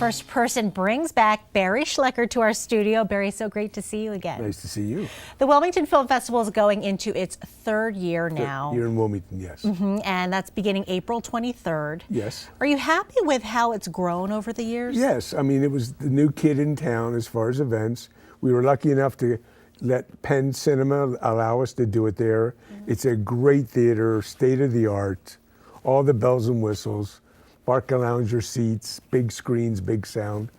First Person brings back Barry Schlecker to our studio. Barry, so great to see you again. Nice to see you. The Wilmington Film Festival is going into its third year now. Here in Wilmington, yes. And that's beginning April 23rd. Yes. Are you happy with how it's grown over the years? Yes. I mean, it was the new kid in town as far as events. We were lucky enough to let Penn Cinema allow us to do it there. It's a great theater, state of the art, all the bells and whistles, Barca Lounger seats, big screens, big sound.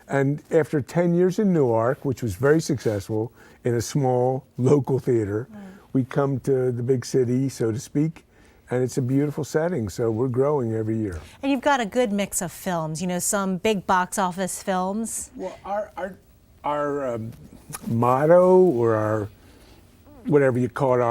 And after 10 years in Newark, which was very successful, in a small local theater, we come to the big city, so to speak, and it's a beautiful setting, so we're growing every year. And you've got a good mix of films, you know, some big box office films. Well, our motto, or our, whatever you call it,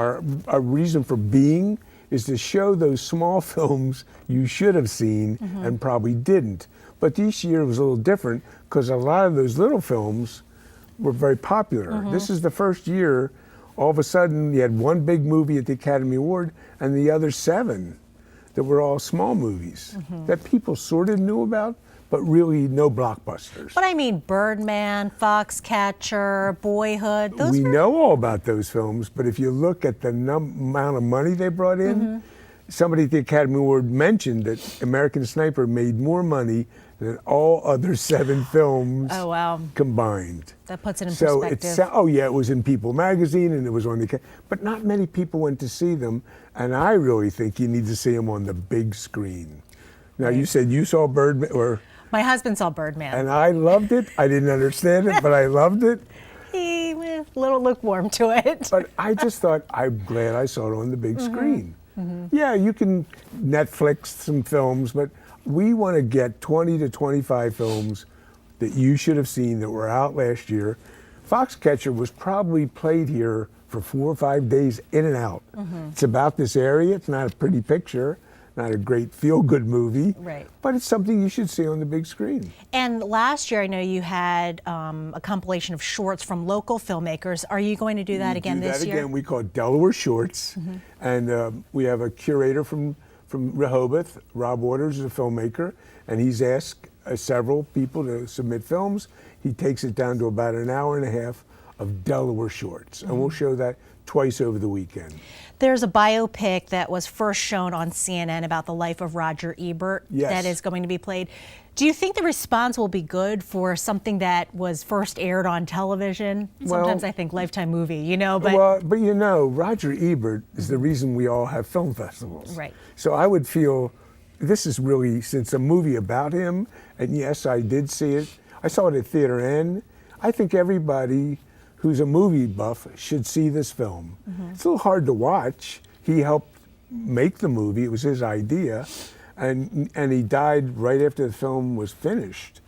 our reason for being is to show those small films you should have seen and probably didn't. But this year was a little different because a lot of those little films were very popular. This is the first year, all of a sudden, you had one big movie at the Academy Award and the other 7 that were all small movies that people sort of knew about, but really no blockbusters. But I mean, Birdman, Foxcatcher, Boyhood, We know all about those films, but if you look at the amount of money they brought in, somebody at the Academy Award mentioned that American Sniper made more money than all other 7 films combined. That puts it in perspective. It was in People magazine and it was on the, but not many people went to see them, and I really think you need to see them on the big screen. Now, you said you saw Birdman, or... My husband saw Birdman. And I loved it. I didn't understand it, but I loved it. He was a little lukewarm to it. But I just thought, I'm glad I saw it on the big screen. Yeah, you can Netflix some films, but we want to get 20 to 25 films that you should have seen that were out last year. Foxcatcher was probably played here for 4 or 5 days in and out. It's about this area. It's not a pretty picture, not a great feel-good movie, but it's something you should see on the big screen. And last year, I know you had a compilation of shorts from local filmmakers. Are you going to do that again this year? Again. We call it Delaware Shorts, and we have a curator from Rehoboth. Rob Waters is a filmmaker, and he's asked several people to submit films. He takes it down to about an hour and a half of Delaware Shorts, and we'll show that twice over the weekend. There's a biopic that was first shown on CNN about the life of Roger Ebert that is going to be played. Do you think the response will be good for something that was first aired on television? Sometimes I think Lifetime movie, you know, but... Well, but you know, Roger Ebert is the reason we all have film festivals. Right. So I would feel, this is really, since a movie about him, and yes, I did see it. I saw it at Theater N. I think everybody who's a movie buff should see this film. It's a little hard to watch. He helped make the movie. It was his idea. And he died right after the film was finished.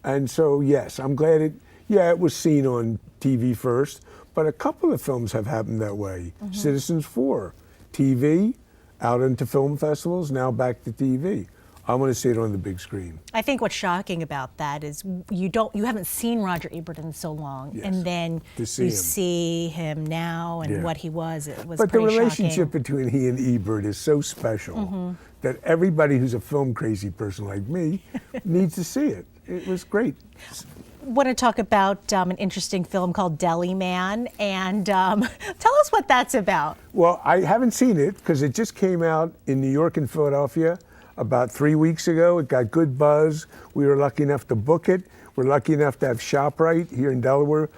And so, yes, I'm glad it was seen on TV first, but a couple of films have happened that way. Citizens 4, TV, out into film festivals, now back to TV. I want to see it on the big screen. I think what's shocking about that is you haven't seen Roger Ebert in so long, and then you see him now and what he was. It was But the pretty relationship shocking. between he and Ebert is so special that everybody who's a film crazy person like me needs to see it. It was great. I want to talk about an interesting film called Deli Man, and tell us what that's about. Well, I haven't seen it because it just came out in New York and Philadelphia about 3 weeks ago. It got good buzz. We were lucky enough to book it. We're lucky enough to have ShopRite here in Delaware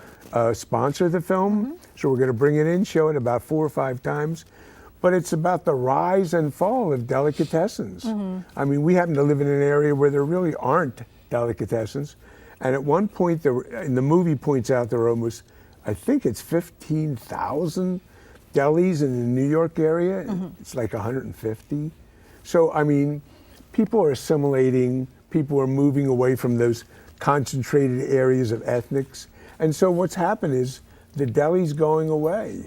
sponsor the film. So we're going to bring it in, show it about 4 or 5 times. But it's about the rise and fall of delicatessens. I mean, we happen to live in an area where there really aren't delicatessens. And at one point, and the movie points out there are almost, I think it's 15,000 delis in the New York area. It's like 150. So, I mean, people are assimilating, people are moving away from those concentrated areas of ethnics. And so what's happened is the deli's going away.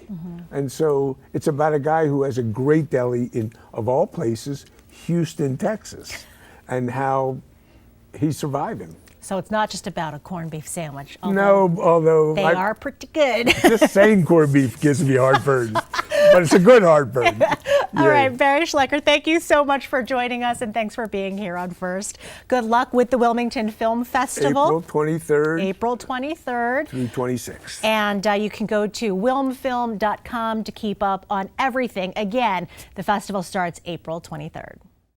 And so it's about a guy who has a great deli in, of all places, Houston, Texas, and how he's surviving. So it's not just about a corned beef sandwich. Although they are pretty good. Just saying corned beef gives me heartburn, but it's a good heartburn. All right, Barry Schlecker, thank you so much for joining us, and thanks for being here on First. Good luck with the Wilmington Film Festival. April 23rd. April 23rd. Through 26th. And you can go to wilmfilm.com to keep up on everything. Again, the festival starts April 23rd.